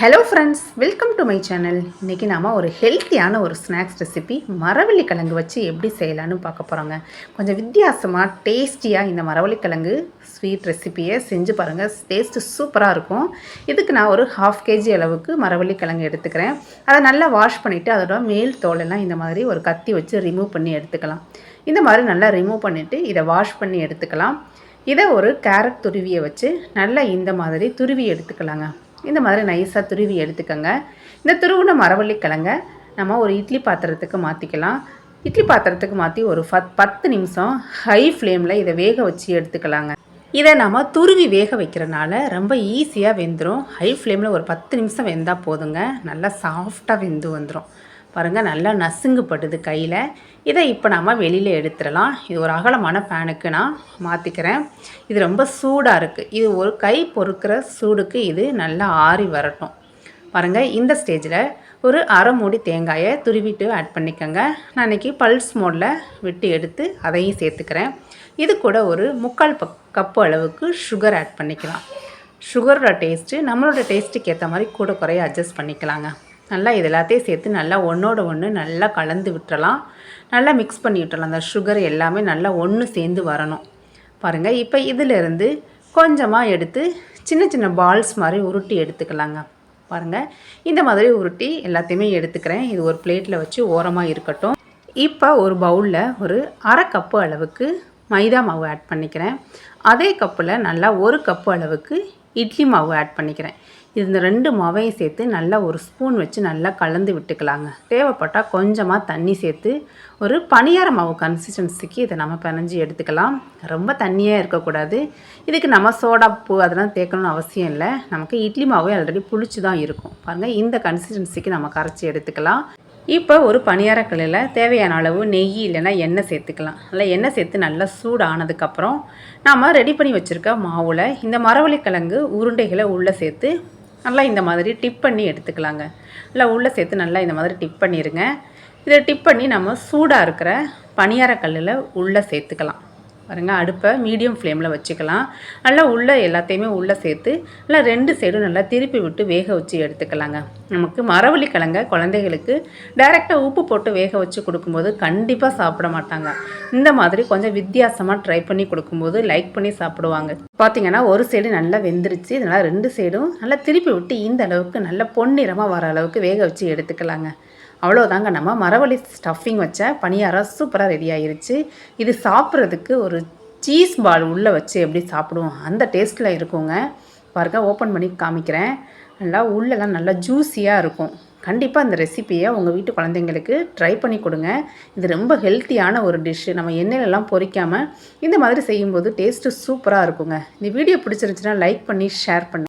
Hello friends, welcome to my channel. இன்றைக்கி நாம் ஒரு ஹெல்த்தியான ஒரு ஸ்நாக்ஸ் ரெசிபி மரவள்ளிக்கிழங்கு வச்சு எப்படி செய்யலான்னு பார்க்க போகிறோங்க. கொஞ்சம் வித்தியாசமாக டேஸ்டியாக இந்த மரவள்ளிக்கிழங்கு ஸ்வீட் ரெசிப்பியை செஞ்சு பாருங்கள். டேஸ்ட்டு சூப்பராக இருக்கும். இதுக்கு நான் ஒரு 1/2 kg அளவுக்கு மரவள்ளிக்கிழங்கு எடுத்துக்கிறேன். அதை நல்லா வாஷ் பண்ணிவிட்டு அதோட மேல் தோலெல்லாம் இந்த மாதிரி ஒரு கத்தி வச்சு ரிமூவ் பண்ணி எடுத்துக்கலாம். இந்த மாதிரி நல்லா ரிமூவ் பண்ணிவிட்டு இதை வாஷ் பண்ணி எடுத்துக்கலாம். இதை ஒரு கேரட் துருவியை வச்சு நல்லா இந்த மாதிரி துருவி எடுத்துக்கலாங்க. இந்த மாதிரி நைஸாக துருவி எடுத்துக்கோங்க. இந்த துருவின மரவள்ளிக்கிழங்கை நம்ம ஒரு இட்லி பாத்திரத்துக்கு மாற்றிக்கலாம். இட்லி பாத்திரத்துக்கு மாற்றி ஒரு 10 நிமிஷம் ஹை ஃப்ளேமில் இதை வேக வச்சு எடுத்துக்கலாங்க. இதை நம்ம துருவி வேக வைக்கிறனால ரொம்ப ஈஸியாக வெந்துடும். ஹை ஃப்ளேமில் ஒரு 10 நிமிஷம் வெந்தால் போதுங்க. நல்லா சாஃப்டாக வெந்து வந்துடும். பாருங்கள், நல்லா நசுங்குப்படுது கையில். இதை இப்போ நம்ம வெளியில் எடுத்துடலாம். இது ஒரு அகலமான பேனுக்கு நான் மாற்றிக்கிறேன். இது ரொம்ப சூடாக இருக்குது. இது ஒரு கை பொறுக்கிற சூடுக்கு இது நல்லா ஆறி வரட்டும். பாருங்கள், இந்த ஸ்டேஜில் ஒரு அரை மூடி தேங்காயை துருவிட்டு ஆட் பண்ணிக்கோங்க. நான் இன்றைக்கி பல்ஸ் மோடில் விட்டு எடுத்து அதையும் சேர்த்துக்கிறேன். இது கூட ஒரு 3/4 கப்பு அளவுக்கு சுகர் ஆட் பண்ணிக்கலாம். சுகரோட டேஸ்ட்டு நம்மளோட டேஸ்ட்டுக்கு ஏற்ற மாதிரி கூட குறைய அட்ஜஸ்ட் பண்ணிக்கலாங்க. நல்லா இது எல்லாத்தையும் சேர்த்து நல்லா ஒன்றோட ஒன்று நல்லா கலந்து விட்டுறலாம். நல்லா மிக்ஸ் பண்ணி விட்டுறலாம். அந்த சுகர் எல்லாமே நல்லா ஒன்று சேர்ந்து வரணும். பாருங்கள், இப்போ இதிலேருந்து கொஞ்சமாக எடுத்து சின்ன சின்ன பால்ஸ் மாதிரி உருட்டி எடுத்துக்கலாங்க. பாருங்கள், இந்த மாதிரி உருட்டி எல்லாத்தையுமே எடுத்துக்கிறேன். இது ஒரு பிளேட்டில் வச்சு ஓரமாக இருக்கட்டும். இப்போ ஒரு பவுலில் ஒரு அரை கப்பு அளவுக்கு மைதா மாவு ஆட் பண்ணிக்கிறேன். அதே கப்பில் நல்லா 1 கப்பு அளவுக்கு இட்லி மாவு ஆட் பண்ணிக்கிறேன். இந்த 2 மாவையும் சேர்த்து நல்லா ஒரு ஸ்பூன் வச்சு நல்லா கலந்து விட்டுக்கலாங்க. தேவைப்பட்டால் கொஞ்சமாக தண்ணி சேர்த்து ஒரு பணியார மாவு கன்சிஸ்டன்சிக்கு இதை நம்ம பிணைஞ்சி எடுத்துக்கலாம். ரொம்ப தண்ணியாக இருக்கக்கூடாது. இதுக்கு நம்ம சோடாப்பு அதெல்லாம் தேக்கணும்னு அவசியம் இல்லை. நமக்கு இட்லி மாவே ஆல்ரெடி புளிச்சு தான் இருக்கும். பாருங்கள், இந்த கன்சிஸ்டன்சிக்கு நம்ம கரைச்சி எடுத்துக்கலாம். இப்போ ஒரு பணியாரக்கல்லில் தேவையான அளவு நெய் இல்லைன்னா எண்ணெய் சேர்த்துக்கலாம். நல்லா எண்ணெய் சேர்த்து நல்லா சூடானதுக்கப்புறம் நாம் ரெடி பண்ணி வச்சுருக்க மாவில் இந்த மரவள்ளிக்கிழங்கு உருண்டைகளை உள்ளே சேர்த்து நல்லா இந்த மாதிரி டிப் பண்ணி எடுத்துக்கலாங்க. நல்லா உள்ளே சேர்த்து நல்லா இந்த மாதிரி டிப் பண்ணிடுங்க. இதை டிப் பண்ணி நம்ம சூடாக இருக்கிற பணியாரக்கல்லில் உள்ளே சேர்த்துக்கலாம். பாருங்கள், அடுப்பை மீடியம் ஃப்ளேமில் வச்சுக்கலாம். நல்லா உள்ளே எல்லாத்தையுமே உள்ளே சேர்த்து நல்லா 2 சைடும் நல்லா திருப்பி விட்டு வேக வச்சு எடுத்துக்கலாங்க. நமக்கு மரவள்ளிக்கிழங்க குழந்தைகளுக்கு டைரெக்டாக உப்பு போட்டு வேக வச்சு கொடுக்கும்போது கண்டிப்பாக சாப்பிட மாட்டாங்க. இந்த மாதிரி கொஞ்சம் வித்தியாசமாக ட்ரை பண்ணி கொடுக்கும்போது லைக் பண்ணி சாப்பிடுவாங்க. பார்த்திங்கன்னா ஒரு சைடு நல்லா வெந்துருச்சு. இதனால் 2 சைடும் நல்லா திருப்பி விட்டு இந்த அளவுக்கு நல்லா பொன்னிறமாக வர அளவுக்கு வேக வச்சு எடுத்துக்கலாங்க. அவ்வளோதாங்க, நம்ம மரவள்ளி ஸ்டஃபிங் வச்ச பணியாரம் சூப்பராக ரெடி ஆகிருச்சு. இது சாப்பிட்றதுக்கு ஒரு சீஸ் பால் உள்ளே வச்சு எப்படி சாப்பிடுவோம் அந்த டேஸ்ட்டில் இருக்குங்க. பாருங்கள், ஓப்பன் பண்ணி காமிக்கிறேன். நல்லா உள்ளெல்லாம் நல்லா ஜூஸியாக இருக்கும். கண்டிப்பாக இந்த ரெசிப்பியை உங்கள் வீட்டு குழந்தைங்களுக்கு ட்ரை பண்ணி கொடுங்க. இது ரொம்ப ஹெல்த்தியான ஒரு டிஷ்ஷு. நம்ம எண்ணெயிலலாம் பொரிக்காமல் இந்த மாதிரி செய்யும்போது டேஸ்ட்டு சூப்பராக இருக்குங்க. இந்த வீடியோ பிடிச்சிருந்துச்சுன்னா லைக் பண்ணி ஷேர் பண்ணி